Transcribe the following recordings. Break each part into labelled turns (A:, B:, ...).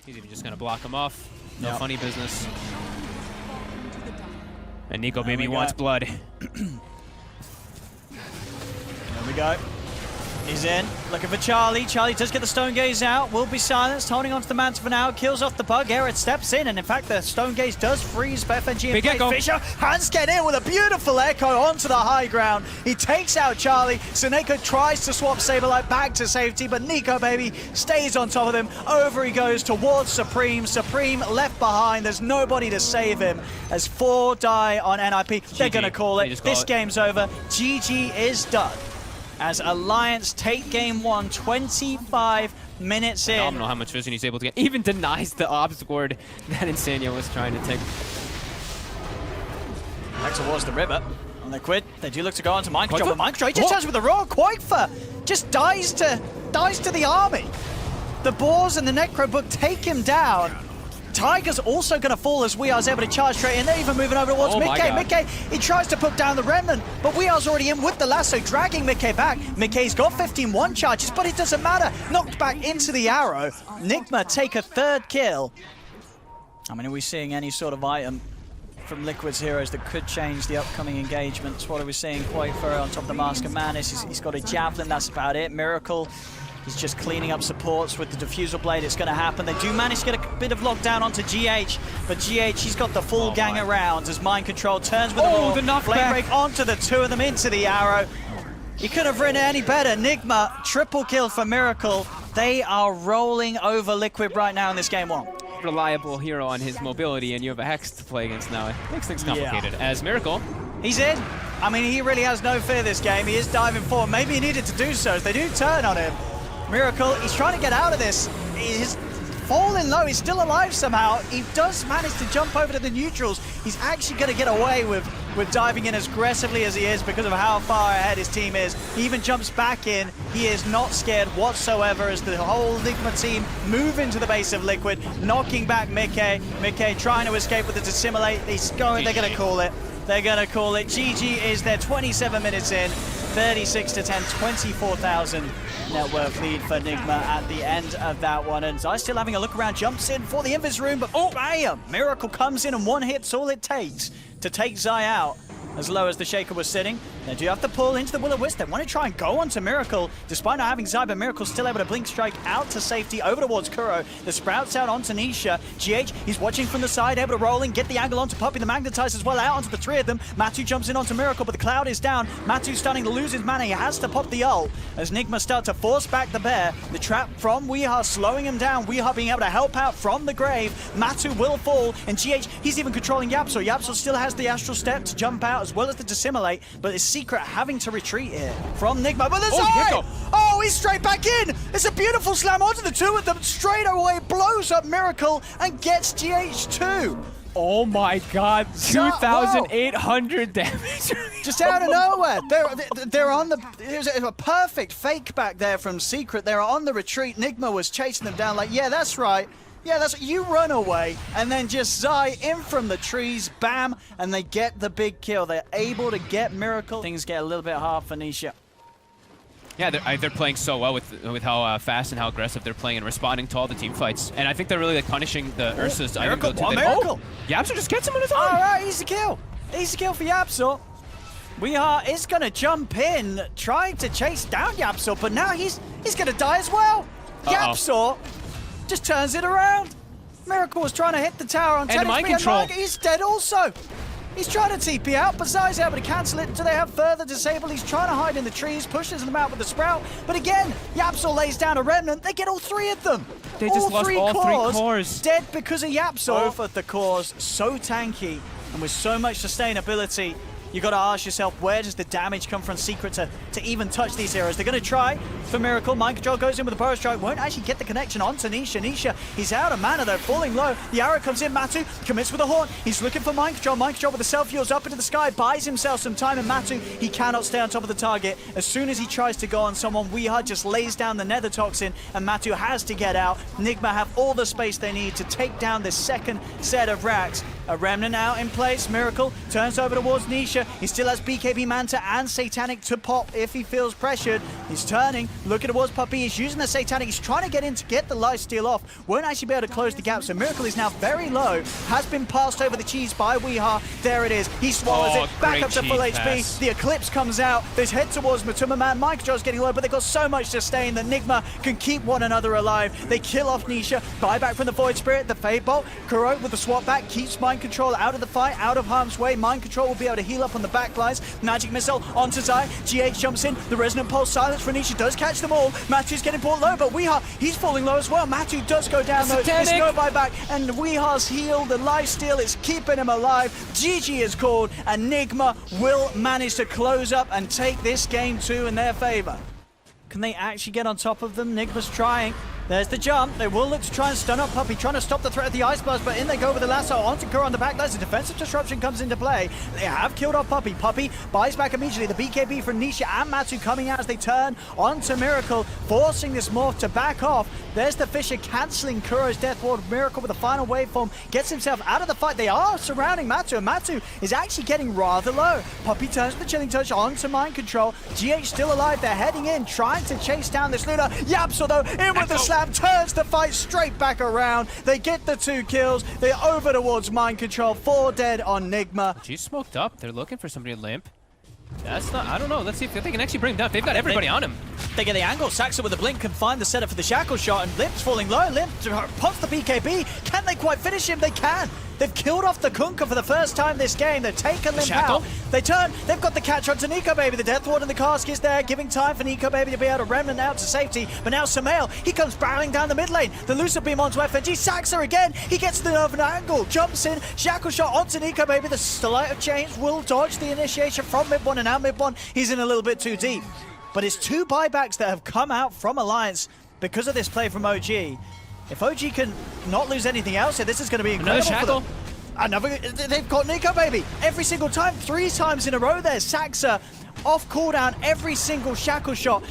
A: He's even just going to block him off. No funny business. And Nico maybe wants blood.
B: There we go. He's in, looking for Charlie. Charlie does get the Stone Gaze out, will be silenced, holding onto the mantle for now, kills off the bug. Garrett steps in, and in fact, the Stone Gaze does freeze FNG and play. Fisher, hands get in with a beautiful echo onto the high ground. He takes out Charlie. Seneko tries to swap Saberlight back to safety, but Nico, baby, stays on top of him. Over he goes towards Supreme. Supreme left behind. There's nobody to save him as 4 die on NIP. They're going to call it. This game's over. GG is done. As Alliance take game 1, 25 minutes in.
A: I don't know how much vision he's able to get. Even denies the obs ward that Insania was trying to take.
B: Back towards the river. On Liquid, they do look to go onto Mind Control, but Mind Control just turns with the roar. Quakefer just dies to the army. The Boars and the Necro Book take him down. Tiger's also going to fall as We Are's able to charge straight in. They're even moving over towards Mickey. Mickey, he tries to put down the Remnant, but We Are's already in with the lasso, dragging Mickey back. Mickey's got 15-1 charges, but it doesn't matter. Knocked back into the arrow. Nigma take a 3rd kill. I mean, are we seeing any sort of item from Liquid's heroes that could change the upcoming engagements? What are we seeing? Quakefer on top of the Mask of Madness. He's got a Javelin, that's about it. Miracle. He's just cleaning up supports with the Diffusal Blade. It's going to happen. They do manage to get a bit of lockdown onto GH, but GH, he's got the full gang around as Mind Control turns with the roar. Flame Break onto the 2 of them, into the arrow. You couldn't have written it any better. Nigma, triple kill for Miracle. They are rolling over Liquid right now in this game 1.
A: Reliable hero on his mobility, and you have a Hex to play against now. It makes things complicated. As Miracle,
B: he's in. I mean, he really has no fear this game. He is diving forward. Maybe he needed to do so as they do turn on him. Miracle, he's trying to get out of this. He's falling low. He's still alive somehow. He does manage to jump over to the neutrals. He's actually going to get away with diving in as aggressively as he is because of how far ahead his team is. He even jumps back in. He is not scared whatsoever as the whole Nigma team move into the base of Liquid, knocking back Mickey. Mickey trying to escape with the Dissimulate. He's going. They're going to call it. They're going to call it. GG is there. 27 minutes in. 36-10, 24,000 net worth lead for Nigma at the end of that one. And Zai still having a look around, jumps in for the Invis room, but bam! Miracle comes in and 1 hit's all it takes to take Zai out. As low as the Shaker was sitting, they do have to pull into the Will-O-Wisp. They want to try and go onto Miracle, despite not having Zai, but Miracle's still able to blink strike out to safety, over towards Kuro. The Sprouts out onto Nisha. GH, he's watching from the side, able to roll in, get the angle onto Puppey, the Magnetize as well, out onto the 3 of them. Matu jumps in onto Miracle, but the Cloud is down. Matu's starting to lose his mana. He has to pop the ult as Nigma start to force back the bear. The trap from Weeha slowing him down. Weeha being able to help out from the grave. Matu will fall, and GH, he's even controlling Yapso. Yapso still has the Astral Step to jump out as well as the Dissimulate, but his Secret having to retreat here from Nigma. But he's straight back in. It's a beautiful slam onto the 2 of them. Straight away blows up Miracle and gets GH2.
A: Oh my god, 2,800 damage.
B: Just out of nowhere. They're on the... It was a perfect fake back there from Secret. They're on the retreat. Nigma was chasing them down like, yeah, that's right. Yeah, that's you run away, and then just Zai in from the trees, bam, and they get the big kill. They're able to get Miracle. Things get a little bit hard for Nisha.
A: Yeah, they're playing so well with how fast and how aggressive they're playing and responding to all the team fights. And I think they're really like punishing the Ursa's item go to
B: Miracle.
A: Yapso just gets him on his own.
B: All right, easy kill. Easy kill for Yapso. Weeha is going to jump in, trying to chase down Yapso, but now he's going to die as well. Yapso just turns it around. Miracle was trying to hit the tower on 10
A: Mind Control.
B: He's dead also. He's trying to TP out, but Zai's able to cancel it. Do they have further disable? He's trying to hide in the trees, pushes them out with the Sprout. But again, Yapso lays down a Remnant. They get all 3 of them.
A: They just lost all 3 cores.
B: Dead because of Yapso. Both of the cores so tanky and with so much sustainability. You got to ask yourself, where does the damage come from Secret to even touch these heroes? They're going to try for Miracle. Mind Control goes in with a Burrow Strike. Won't actually get the connection onto Nisha. Nisha, he's out of mana. They're falling low. The arrow comes in. Matu commits with a Horn. He's looking for Mind Control. Mind Control with the self-heals up into the sky. Buys himself some time. And Matu, he cannot stay on top of the target. As soon as he tries to go on someone, Weeha just lays down the Nether Toxin. And Matu has to get out. Nigma have all the space they need to take down this second set of racks. A Remnant out in place. Miracle turns over towards Nisha. He still has BKB Manta and Satanic to pop if he feels pressured. He's turning, looking towards Puppey. He's using the Satanic. He's trying to get in to get the lifesteal off. Won't actually be able to close the gap. So Miracle is now very low. Has been passed over the cheese by Weeha. There it is. He swallows it. Back up to full HP. The Eclipse comes out. They head towards Matuma Man. Mind Control's getting low, but they've got so much sustain that Nigma can keep one another alive. They kill off Nisha. Buyback from the Void Spirit. The Fade Bolt. Kuro with the swap back keeps Mind Control out of the fight, out of harm's way. Mind Control will be able to heal up on the backlines. Magic Missile onto Zai. GH jumps in. The Resonant Pulse silence for Nisha does catch them all. Matu's getting brought low, but Weeha, he's falling low as well. Matu does go down though. There's no buyback, and Weeha's heal. The lifesteal is keeping him alive. GG is called, and Nigma will manage to close up and take this game 2 in their favor. Can they actually get on top of them? Nigma's trying. There's the jump. They will look to try and stun up Puppey, trying to stop the threat of the Ice Blast, but in they go with the lasso onto Kuro on the back. That's a defensive disruption comes into play. They have killed off Puppey. Puppey buys back immediately. The BKB from Nisha and Matu coming out as they turn onto Miracle, forcing this morph to back off. There's the Fisher cancelling Kuro's death ward. Miracle with the final waveform gets himself out of the fight. They are surrounding Matu, and Matu is actually getting rather low. Puppey turns the Chilling Touch onto Mind Control. GH still alive. They're heading in, trying to chase down this Luna. Yapsel though, in with the slap, turns the fight straight back around. They get the 2 kills. They're over towards Mind Control. 4 dead on Nigma.
A: She's smoked up. They're looking for somebody to limp. That's not, I don't know. Let's see if they can actually bring him down. They've got everybody on him.
B: They get the angle. Saxa with the blink can find the setup for the shackle shot, and Limp's falling low. Limp pops the BKB. Can they quite finish him? They can. They've killed off the Kunkka for the first time this game. They've taken Limp out. They turn. They've got the catch onto Nico Baby. The Death Ward and the cask is there, giving time for Nico Baby to be able to remnant out to safety. But now Samael, he comes barreling down the mid lane. The Lucid Beam onto FNG. Saxa again. He gets the nerve angle. Jumps in. Shackle shot onto Nico Baby. The Sleight of Chains will dodge the initiation from mid one, and now mid one, he's in a little bit too deep. But it's 2 buybacks that have come out from Alliance because of this play from OG. If OG can not lose anything else here, this is going to be incredible.
A: Another
B: shackle. They've got Nico Baby every single time, 3 times in a row there. Saxa off cooldown every single shackle shot.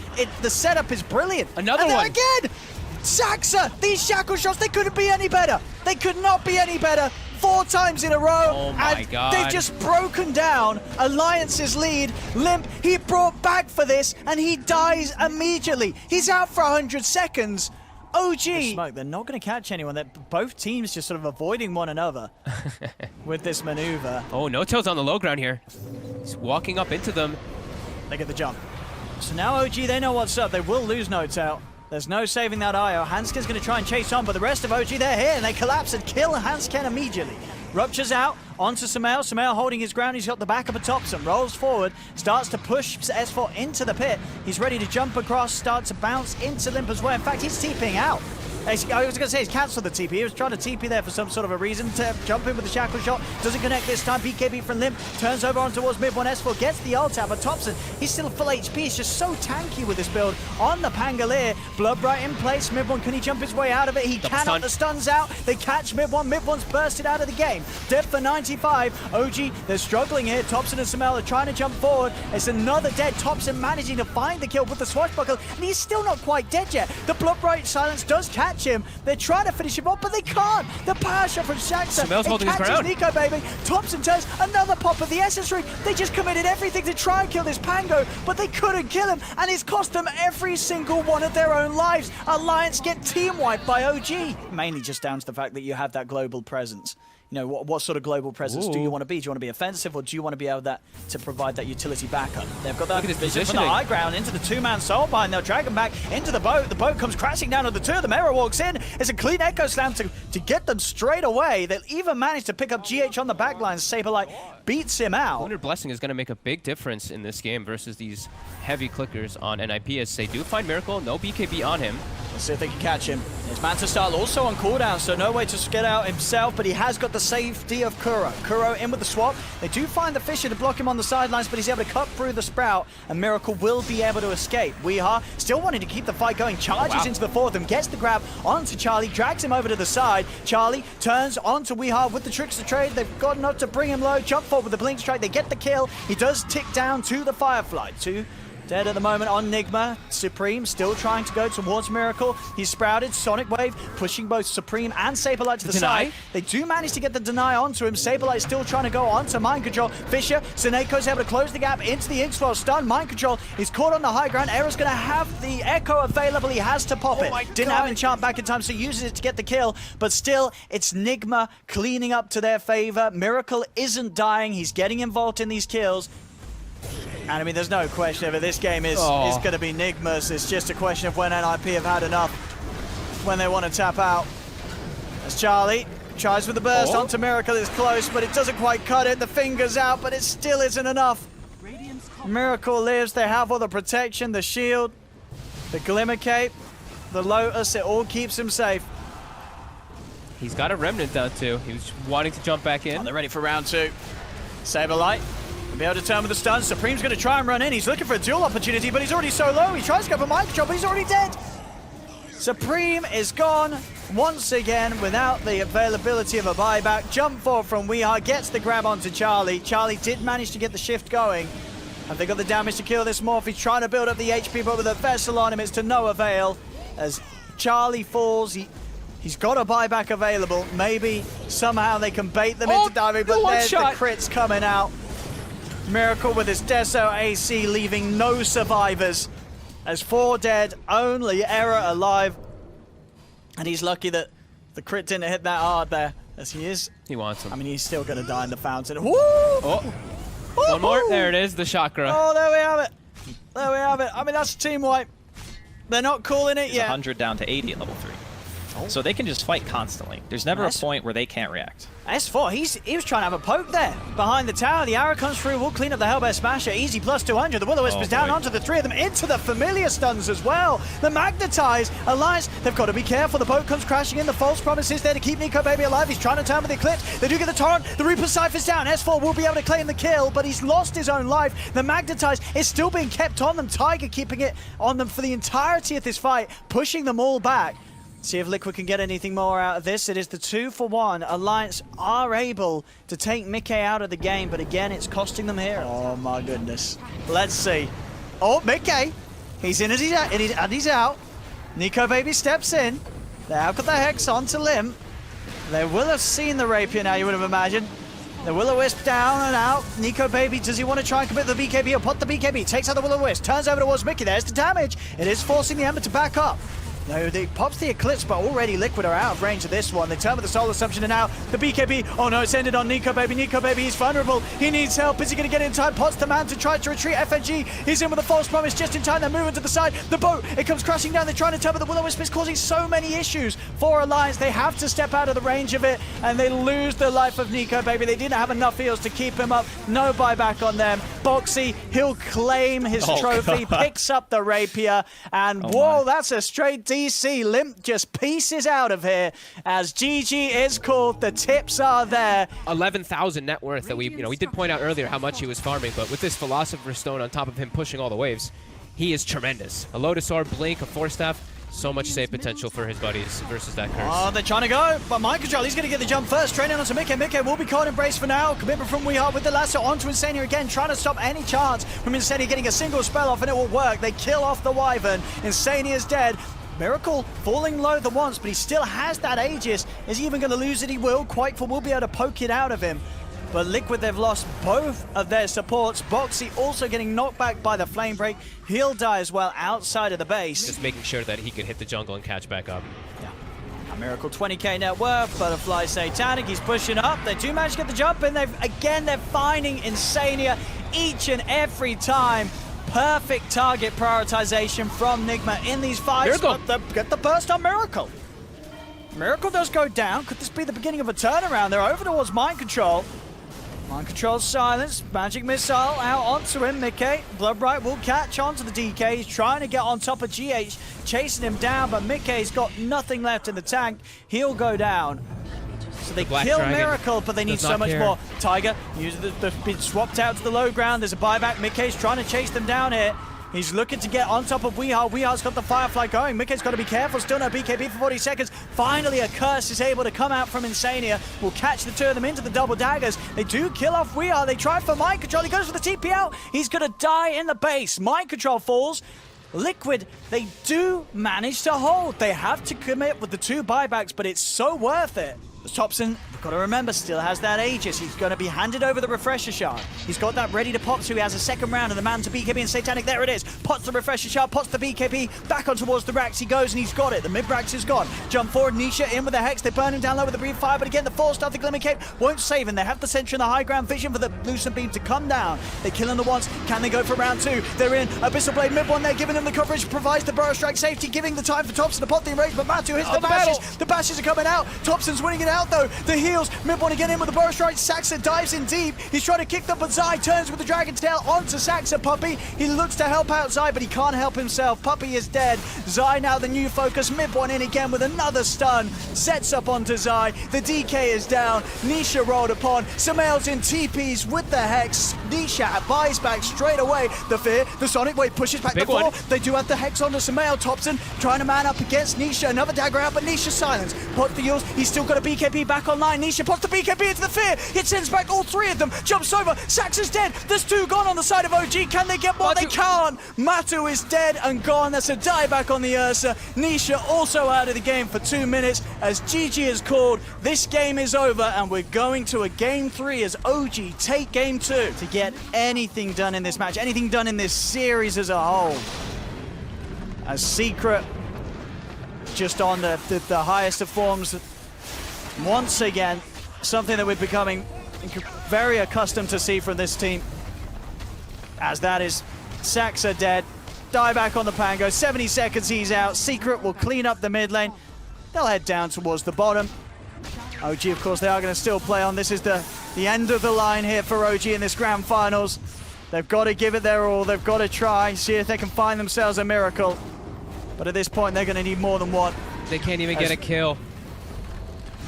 B: The setup is brilliant.
A: Another one.
B: Again, Saxa, these shackle shots, they couldn't be any better. They could not be any better. 4 times in a row,
A: oh my God.
B: They've just broken down Alliance's lead. Limp, he brought back for this, and he dies immediately. He's out for 100 seconds. OG. Smoke, they're not going to catch anyone. They're both teams just sort of avoiding one another with this maneuver.
A: Oh, No-Tail's on the low ground here. He's walking up into them.
B: They get the jump. So now OG, they know what's up. They will lose No-Tail. There's no saving that IO. Hansken's going to try and chase on, but the rest of OG, they're here, and they collapse and kill Hansken immediately. Ruptures out onto Samael. Samael holding his ground. He's got the back of a Thompson. Rolls forward. Starts to push S4 into the pit. He's ready to jump across. Starts to bounce into Limp as well. In fact, he's TPing out. I was going to say he's cancelled the TP. He was trying to TP there for some sort of a reason to jump in with the shackle shot. Doesn't connect this time. BKB from Limp turns over on towards mid one. S4 gets the ult out, but Thompson, he's still full HP. He's just so tanky with this build on the Pangolier. Bloodbright in place. Mid one, can he jump his way out of it? He cannot. The stun's out. They catch mid one. Mid one's bursted out of the game. Dead for 95. OG, they're struggling here. Thompson and Samael are trying to jump forward. It's another dead. Thompson managing to find the kill with the swashbuckle, and he's still not quite dead yet. The Bloodbright silence does catch him. They're trying to finish him off, but they can't. The power shot from Shaxa.
A: Samael's holding his ground.
B: Nico Baby. Thompson turns another pop of the Essence Ring. They just committed everything to try and kill this Pango, but they couldn't kill him, and it's cost them every single one of their own lives. Alliance get team wiped by OG. Mainly just down to the fact that you have that global presence. You know, what sort of global presence do you want to be? Do you want to be offensive, or do you want to be able to provide that utility backup? They've got that vision from the high ground into the 2-man soulbind. They'll drag him back into the boat. The boat comes crashing down on the 2. The Mera walks in. It's a clean Echo Slam to get them straight away. They'll even manage to pick up GH on the backline. Saberlight beats him out.
A: Lunar Blessing is going to make a big difference in this game versus these heavy clickers on NIP, as they do find Miracle. No BKB on him.
B: Let's see if they can catch him. It's Manta Style also on cooldown, so no way to get out himself, but he has got the safety of Kuro. Kuro in with the swap. They do find the Fisher to block him on the sidelines, but he's able to cut through the Sprout, and Miracle will be able to escape. Weeha still wanting to keep the fight going, charges into the 4 of them, gets the grab onto Charlie, drags him over to the side. Charlie turns onto Weeha with the Tricks of Trade. They've got enough to bring him low, jump forward with the Blink Strike. They get the kill. He does tick down to the Firefly. 2 Dead at the moment on Nigma. Supreme still trying to go towards Miracle. He's sprouted. Sonic Wave pushing both Supreme and Saberlight to the side. They do manage to get the deny onto him. Saberlight still trying to go onto Mind Control. Fisher, Seneco's able to close the gap into the Inksflow. Stun. Mind Control. He's caught on the high ground. Era's going to have the Echo available. He has to pop it. Didn't have enchant back in time, so uses it to get the kill. But still, it's Nigma cleaning up to their favor. Miracle isn't dying. He's getting involved in these kills. And I mean, there's no question of it. This game is going to be Nigma's. It's just a question of when NIP have had enough, when they want to tap out. As Charlie tries with the burst onto Miracle. It's close, but it doesn't quite cut it. The finger's out, but it still isn't enough. Miracle lives. They have all the protection, the shield, the Glimmer Cape, the Lotus. It all keeps him safe.
A: He's got a Remnant down too. He was wanting to jump back in.
B: They're ready for round 2. Saberlight. Be able to turn with the stun. Supreme's going to try and run in. He's looking for a duel opportunity, but he's already so low. He tries to go for Mind Control, but he's already dead. Supreme is gone once again without the availability of a buyback. Jump forward from Weeha, gets the grab onto Charlie. Charlie did manage to get the shift going. Have they got the damage to kill this Morph? He's trying to build up the HP, but with a vessel on him, it's to no avail. As Charlie falls, he's got a buyback available. Maybe somehow they can bait them into diving, but there's the crits coming out. Miracle with his Deso AC leaving no survivors. As 4 dead, only Era alive. And he's lucky that the crit didn't hit that hard there, as he is.
A: He wants him.
B: I mean, he's still going to die in the fountain. Woo!
A: One more. There it is, the chakra.
B: Oh, there we have it. There we have it. I mean, that's a team wipe. They're not calling it yet.
C: 100 down to 80 at level 3. So they can just fight constantly. There's never a point where they can't react.
B: S4, he was trying to have a poke there. Behind the tower, the arrow comes through, will clean up the Hellbear Smasher. Easy plus 200. The Will-O-Wisp is down onto the 3 of them, into the familiar stuns as well. The Magnetize Alliance, they've got to be careful. The boat comes crashing in. The false promise is there to keep Nico Baby alive. He's trying to turn with the Eclipse. They do get the Torrent. The Reaper Cypher's down. S4 will be able to claim the kill, but he's lost his own life. The Magnetize is still being kept on them. Tiger keeping it on them for the entirety of this fight, pushing them all back. See if Liquid can get anything more out of this. It is the 2-for-1. Alliance are able to take Mickey out of the game, but again, it's costing them here. Oh my goodness. Let's see. Oh, Mickey. He's in and he's out. Nico Baby steps in. They have got the Hex onto Limb. They will have seen the Rapier now, you would have imagined. The Will-O-Wisp down and out. Nico Baby, does he want to try and commit the BKB or put the BKB? Takes out the Will-O-Wisp, turns over towards Mickey. There's the damage. It is forcing the Ember to back up. No, he pops the Eclipse, but already Liquid are out of range of this one. They turn with the Soul Assumption, and now the BKB. Oh no, it's ended on Nico Baby. Nico Baby, he's vulnerable. He needs help. Is he going to get in time? Pots the man to try to retreat. FNG, he's in with a false promise just in time. They're moving to the side. The boat, it comes crashing down. They're trying to turn, but the Will-O-Wisp is causing so many issues for Alliance. They have to step out of the range of it, and they lose the life of Nico Baby. They didn't have enough heals to keep him up. No buyback on them. Boxy, he'll claim his trophy, picks up the Rapier, and whoa, that's a straight DC. Limp just pieces out of here as GG is called. The tips are there.
A: 11,000 net worth that we did point out earlier how much he was farming, but with this Philosopher's Stone on top of him pushing all the waves, he is tremendous. A Lotus Orb, Blink, a Force Staff, so much save potential for his buddies versus that curse.
B: Oh, they're trying to go, but Mind Control, he's going to get the jump first. Training onto Mickey. Mickey will be caught in brace for now. Commitment from Weeha with the lasso onto Insania again, trying to stop any chance from Insania getting a single spell off, and it will work. They kill off the Wyvern. Insania is dead. Miracle falling low the once, but he still has that Aegis. Is he even going to lose it? He will. Quakeful will be able to poke it out of him. But Liquid, they've lost both of their supports. Boxy also getting knocked back by the Flame Break. He'll die as well outside of the base.
A: Just making sure that he can hit the jungle and catch back up.
B: Yeah. A Miracle 20k net worth. Butterfly Satanic, he's pushing up. They do manage to get the jump in. They're finding Insania each and every time. Perfect target prioritization from Nigma in these fights. Get the burst on Miracle. Miracle does go down. Could this be the beginning of a turnaround? They're over towards Mind Control. Mind Control's silence. Magic Missile out onto him. Mickey. Bloodbright will catch onto the DK. He's trying to get on top of GH, chasing him down, but Mickey's got nothing left in the tank. He'll go down. So they kill Miracle, but they need so much more. Tiger uses the been swapped out to the low ground. There's a buyback. Mickey's trying to chase them down here. He's looking to get on top of Weehaw. Weehar's got the Firefly going. Mickey's got to be careful. Still no BKB for 40 seconds. Finally, a curse is able to come out from Insania. Will catch the two of them into the double daggers. They do kill off Weehaw. They try for Mind Control. He goes for the TP out. He's going to die in the base. Mind Control falls. Liquid, they do manage to hold. They have to commit with the 2 buybacks, but it's so worth it. Thompson, we've got to remember, still has that Aegis. He's going to be handed over the Refresher Shard. He's got that ready to pop, so he has a second round, and the man to BKB and Satanic, there it is. Pots the Refresher Shard, pots the BKB, back on towards the Rax he goes, and he's got it. The mid-Rax is gone. Jump forward, Nisha in with the Hex. They burn him down low with the Breathe Fire, but again, the Force Stuff, the Glimmer Cape won't save him. They have the Sentry and the high ground vision for the Lucent Beam to come down. They kill him the once. Can they go for round 2? They're in. Abyssal Blade mid-1 there, giving them the coverage, provides the Burrow Strike safety, giving the time for Thompson to pop the enrage, but Matu hits the bashes. The bashes are coming out. Thompson's winning it out, though. The heals. Mid-1 again in with the Burrow Strike. Saxa dives in deep. He's trying to kick them, but Zai turns with the Dragon's Tail onto Saxa. Puppey, he looks to help out Zai, but he can't help himself. Puppey is dead. Zai now the new focus. Mid-1 in again with another stun. Sets up onto Zai. The DK is down. Nisha rolled upon. Samael's in TPs with the Hex. Nisha buys back straight away. The Fear, the Sonic Wave pushes back the 4. They do have the Hex onto Samael. Thompson trying to man up against Nisha. Another dagger out, but Nisha silence. Pot the heals. He's still got a BKB back online. Nisha pops the BKB into the Fear. It sends back all 3 of them. Jumps over. Sax is dead. There's 2 gone on the side of OG. Can they get more? They can't. Matu is dead and gone. That's a dieback on the Ursa. Nisha also out of the game for 2 minutes as GG is called. This game is over and we're going to a game 3 as OG take game 2 to get anything done in this match, anything done in this series as a whole. As Secret just on the highest of forms once again, something that we're becoming very accustomed to see from this team. As that is Saxa dead, dieback on the Pango, 70 seconds he's out. Secret will clean up the mid lane. They'll head down towards the bottom. OG, of course, they are going to still play on. This is the end of the line here for OG in this grand finals. They've got to give it their all. They've got to try, see if they can find themselves a miracle. But at this point, they're going to need more than one.
A: They can't even get a kill.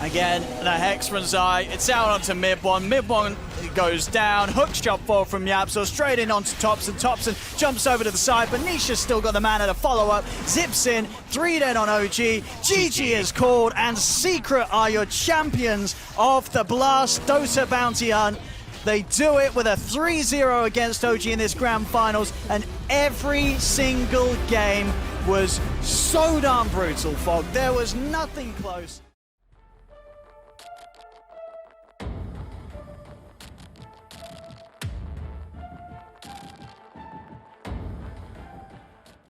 B: Again, the Hex from Zai. It's out onto mid-1. Mid-1 goes down. Hooks jump forward from Yapso. Straight in onto Thompson. Thompson jumps over to the side, but Nisha's still got the mana to follow up. Zips in. 3 dead on OG. GG is called, and Secret are your champions of the Blast DOTA Bounty Hunt. They do it with a 3-0 against OG in this grand finals, and every single game was so darn brutal, Fog. There was nothing close.